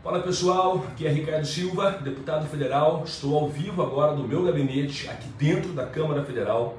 Fala pessoal, aqui é Ricardo Silva, deputado federal. Estou ao vivo agora no meu gabinete, aqui dentro da Câmara Federal.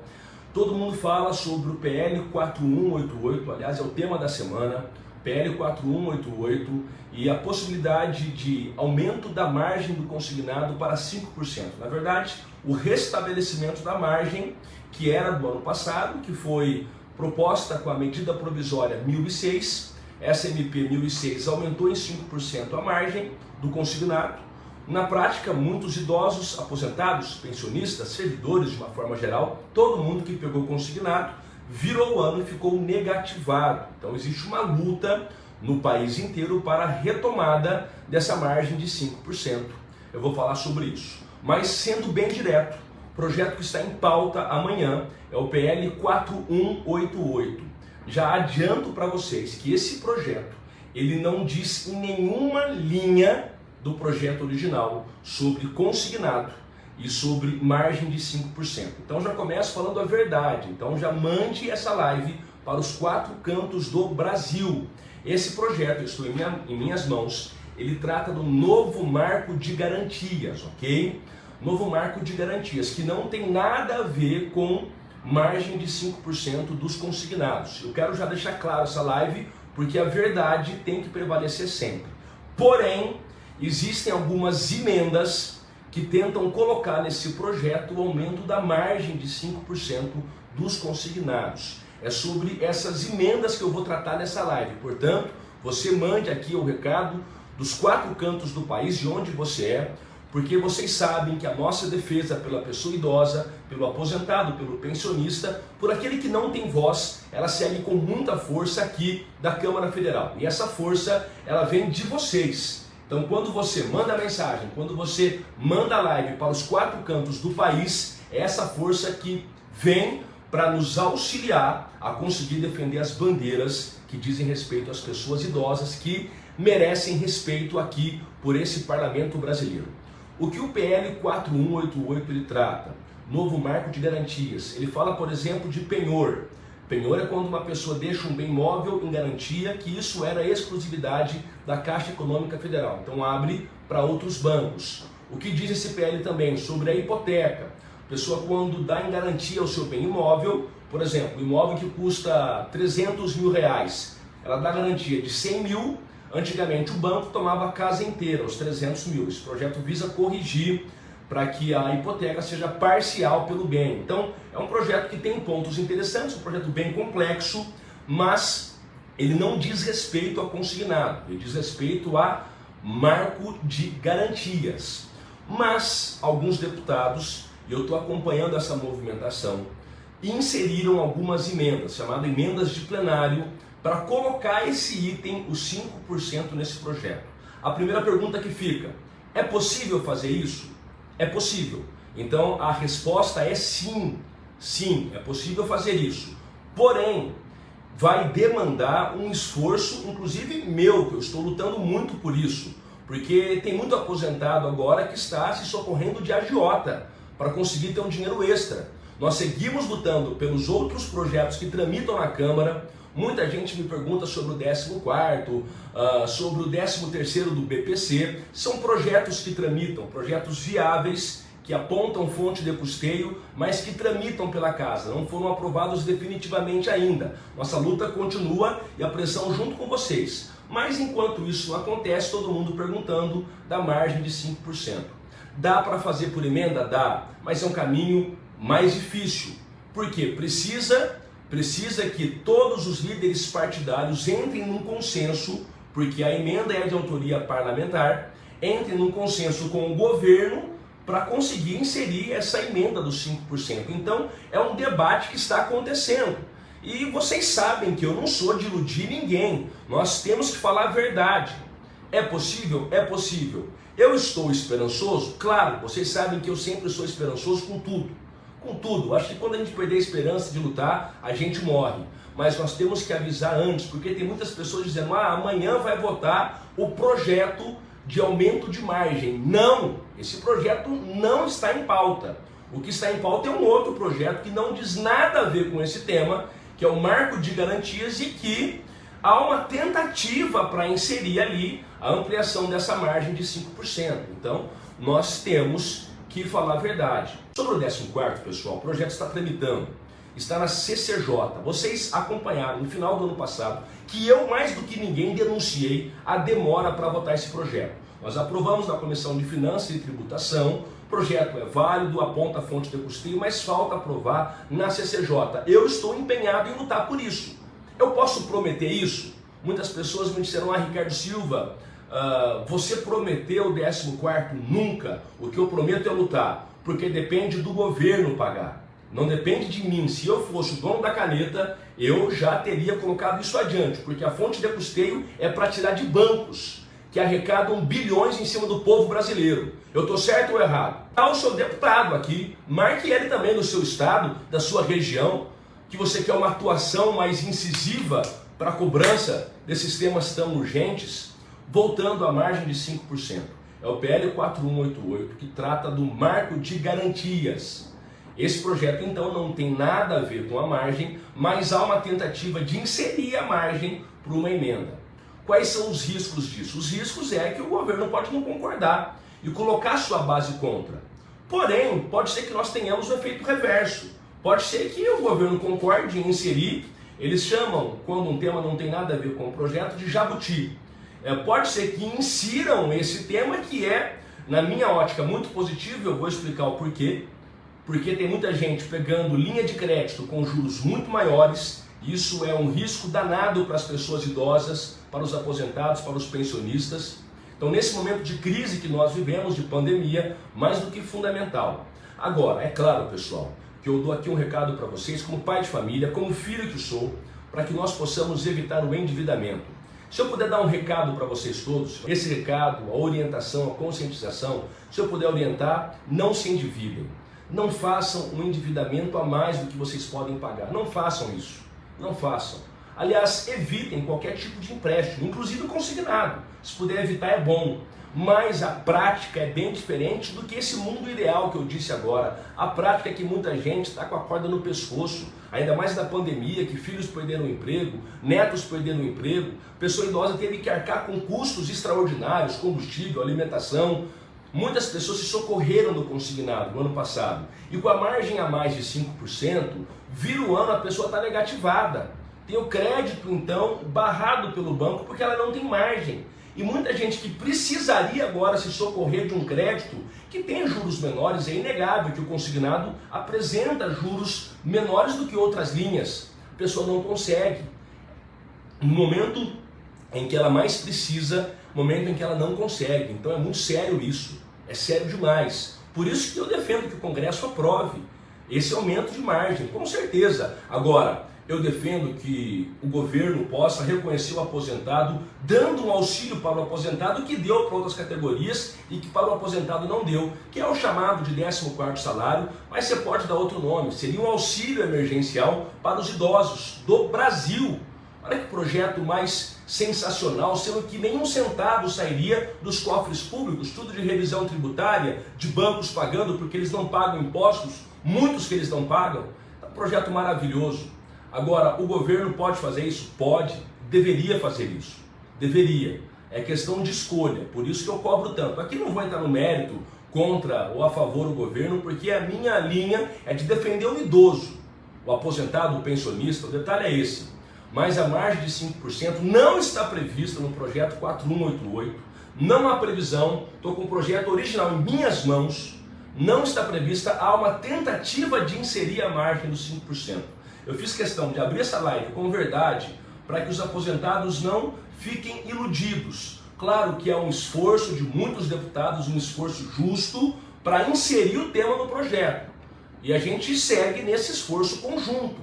Todo mundo fala sobre o PL 4188, aliás é o tema da semana, PL 4188 e a possibilidade de aumento da margem do consignado para 5%. Na verdade, o restabelecimento da margem que era do ano passado, que foi proposta com a medida provisória 1006, essa MP 1006 aumentou em 5% a margem do consignado. Na prática, muitos idosos, aposentados, pensionistas, servidores de uma forma geral, todo mundo que pegou consignado, virou o ano e ficou negativado. Então existe uma luta no país inteiro para a retomada dessa margem de 5%. Eu vou falar sobre isso. Mas sendo bem direto, o projeto que está em pauta amanhã é o PL 4188. Já adianto para vocês que esse projeto, ele não diz em nenhuma linha do projeto original sobre consignado e sobre margem de 5%. Então já começo falando a verdade, então já mande essa live para os 4 cantos do Brasil. Esse projeto, eu estou em minhas mãos, ele trata do novo marco de garantias, ok? Novo marco de garantias, que não tem nada a ver com margem de 5% dos consignados. Eu quero já deixar claro essa live, porque a verdade tem que prevalecer sempre. Porém, existem algumas emendas que tentam colocar nesse projeto o aumento da margem de 5% dos consignados. É sobre essas emendas que eu vou tratar nessa live. Portanto, você mande aqui o recado dos 4 cantos do país, de onde você é, porque vocês sabem que a nossa defesa pela pessoa idosa, pelo aposentado, pelo pensionista, por aquele que não tem voz, ela segue com muita força aqui da Câmara Federal. E essa força, ela vem de vocês. Então, quando você manda a mensagem, quando você manda a live para os 4 cantos do país, é essa força que vem para nos auxiliar a conseguir defender as bandeiras que dizem respeito às pessoas idosas que merecem respeito aqui por esse parlamento brasileiro. O que o PL 4188 ele trata? Novo marco de garantias. Ele fala, por exemplo, de penhor. Penhor é quando uma pessoa deixa um bem imóvel em garantia, que isso era exclusividade da Caixa Econômica Federal. Então abre para outros bancos. O que diz esse PL também sobre a hipoteca? A pessoa quando dá em garantia o seu bem imóvel, por exemplo, imóvel que custa 300 mil reais, ela dá garantia de 100 mil. Antigamente o banco tomava a casa inteira, os 300 mil. Esse projeto visa corrigir para que a hipoteca seja parcial pelo bem. Então é um projeto que tem pontos interessantes, um projeto bem complexo, mas ele não diz respeito a consignado, ele diz respeito a marco de garantias. Mas alguns deputados, e eu estou acompanhando essa movimentação, inseriram algumas emendas, chamadas emendas de plenário, para colocar esse item, os 5% nesse projeto. A primeira pergunta que fica, é possível fazer isso? É possível. Então a resposta é sim, sim, é possível fazer isso. Porém, vai demandar um esforço, inclusive meu, que eu estou lutando muito por isso, porque tem muito aposentado agora que está se socorrendo de agiota para conseguir ter um dinheiro extra. Nós seguimos lutando pelos outros projetos que tramitam na Câmara. Muita gente me pergunta sobre o 14º, sobre o 13º do BPC. São projetos que tramitam, projetos viáveis, que apontam fonte de custeio, mas que tramitam pela casa, não foram aprovados definitivamente ainda. Nossa luta continua e a pressão junto com vocês. Mas enquanto isso não acontece, todo mundo perguntando da margem de 5%. Dá para fazer por emenda? Dá, mas é um caminho mais difícil. Por quê? Precisa que todos os líderes partidários entrem num consenso, porque a emenda é de autoria parlamentar, entrem num consenso com o governo para conseguir inserir essa emenda dos 5%. Então é um debate que está acontecendo. E vocês sabem que eu não sou de iludir ninguém, nós temos que falar a verdade. É possível? É possível. Eu estou esperançoso? Claro, vocês sabem que eu sempre sou esperançoso com tudo. Com tudo, acho que quando a gente perder a esperança de lutar, a gente morre. Mas nós temos que avisar antes, porque tem muitas pessoas dizendo, amanhã vai votar o projeto de aumento de margem. Não, esse projeto não está em pauta. O que está em pauta é um outro projeto que não diz nada a ver com esse tema, que é o marco de garantias e que há uma tentativa para inserir ali a ampliação dessa margem de 5%. Então, nós temos que falar a verdade. Sobre o 14º, pessoal, o projeto está tramitando, está na CCJ. Vocês acompanharam no final do ano passado que eu, mais do que ninguém, denunciei a demora para votar esse projeto. Nós aprovamos na Comissão de Finanças e Tributação, o projeto é válido, aponta a fonte de custeio, mas falta aprovar na CCJ. Eu estou empenhado em lutar por isso. Eu posso prometer isso? Muitas pessoas me disseram, Ricardo Silva, você prometeu o 14º? Nunca. O que eu prometo é lutar, porque depende do governo pagar. Não depende de mim. Se eu fosse o dono da caneta, eu já teria colocado isso adiante, porque a fonte de custeio é para tirar de bancos, que arrecadam bilhões em cima do povo brasileiro. Eu estou certo ou errado? O seu deputado aqui, marque ele também no seu estado, da sua região, que você quer uma atuação mais incisiva para a cobrança desses temas tão urgentes. Voltando à margem de 5%. É o PL 4188 que trata do marco de garantias. Esse projeto então não tem nada a ver com a margem, mas há uma tentativa de inserir a margem para uma emenda. Quais são os riscos disso? Os riscos é que o governo pode não concordar e colocar sua base contra. Porém, pode ser que nós tenhamos um efeito reverso. Pode ser que o governo concorde em inserir, eles chamam, quando um tema não tem nada a ver com o projeto, de jabuti. Pode ser que insiram esse tema que é, na minha ótica, muito positivo, eu vou explicar o porquê. Porque tem muita gente pegando linha de crédito com juros muito maiores, isso é um risco danado para as pessoas idosas, para os aposentados, para os pensionistas. Então, nesse momento de crise que nós vivemos, de pandemia, mais do que fundamental. Agora, é claro, pessoal, que eu dou aqui um recado para vocês, como pai de família, como filho que sou, para que nós possamos evitar o endividamento. Se eu puder dar um recado para vocês todos, esse recado, a orientação, a conscientização, se eu puder orientar, não se endividem. Não façam um endividamento a mais do que vocês podem pagar. Não façam isso. Não façam. Aliás, evitem qualquer tipo de empréstimo, inclusive o consignado. Se puder evitar é bom. Mas a prática é bem diferente do que esse mundo ideal que eu disse agora. A prática é que muita gente está com a corda no pescoço, ainda mais na pandemia, que filhos perderam o emprego, netos perderam o emprego, pessoa idosa teve que arcar com custos extraordinários, combustível, alimentação. Muitas pessoas se socorreram do consignado no ano passado. E com a margem a mais de 5%, vira o ano a pessoa está negativada. Tem o crédito, então, barrado pelo banco porque ela não tem margem. E muita gente que precisaria agora se socorrer de um crédito que tem juros menores, é inegável que o consignado apresenta juros menores do que outras linhas. A pessoa não consegue. No momento em que ela mais precisa, momento em que ela não consegue. Então é muito sério isso, é sério demais. Por isso que eu defendo que o Congresso aprove esse aumento de margem, com certeza. Agora, eu defendo que o governo possa reconhecer o aposentado, dando um auxílio para o aposentado que deu para outras categorias e que para o aposentado não deu, que é o chamado de 14º salário, mas você pode dar outro nome, seria um auxílio emergencial para os idosos do Brasil. Olha que projeto mais sensacional, sendo que nenhum centavo sairia dos cofres públicos, tudo de revisão tributária, de bancos pagando porque eles não pagam impostos, muitos que eles não pagam. É um projeto maravilhoso. Agora, o governo pode fazer isso? Pode, deveria fazer isso, deveria. É questão de escolha, por isso que eu cobro tanto. Aqui não vou entrar no mérito contra ou a favor do governo, porque a minha linha é de defender o idoso, o aposentado, o pensionista, o detalhe é esse. Mas a margem de 5% não está prevista no projeto 4188, não há previsão, estou com o projeto original em minhas mãos, não está prevista, há uma tentativa de inserir a margem dos 5%. Eu fiz questão de abrir essa live com verdade para que os aposentados não fiquem iludidos. Claro que é um esforço de muitos deputados, um esforço justo para inserir o tema no projeto. E a gente segue nesse esforço conjunto,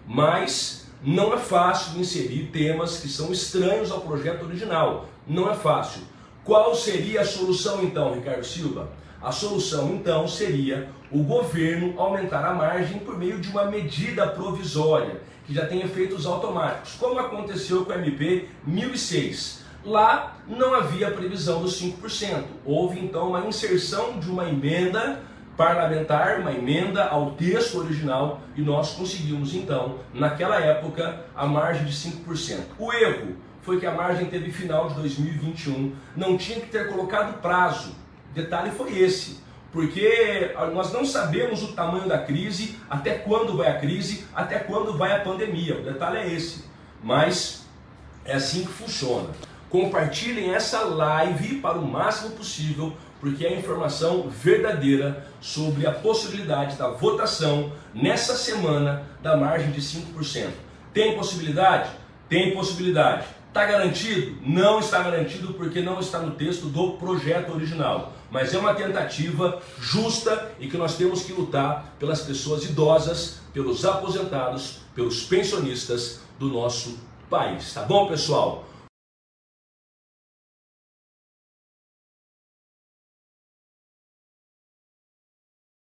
mas não é fácil inserir temas que são estranhos ao projeto original. Não é fácil. Qual seria a solução então, Ricardo Silva? A solução então seria o governo aumentar a margem por meio de uma medida provisória, que já tem efeitos automáticos, como aconteceu com a MP 1006. Lá não havia previsão dos 5%. Houve então uma inserção de uma emenda parlamentar, uma emenda ao texto original, e nós conseguimos então, naquela época, a margem de 5%. O erro foi que a margem teve final de 2021, não tinha que ter colocado prazo. O detalhe foi esse, porque nós não sabemos o tamanho da crise, até quando vai a crise, até quando vai a pandemia. O detalhe é esse, mas é assim que funciona. Compartilhem essa live para o máximo possível, porque é informação verdadeira sobre a possibilidade da votação nessa semana da margem de 5%. Tem possibilidade? Tem possibilidade. Está garantido? Não está garantido, porque não está no texto do projeto original. Mas é uma tentativa justa e que nós temos que lutar pelas pessoas idosas, pelos aposentados, pelos pensionistas do nosso país. Tá bom, pessoal?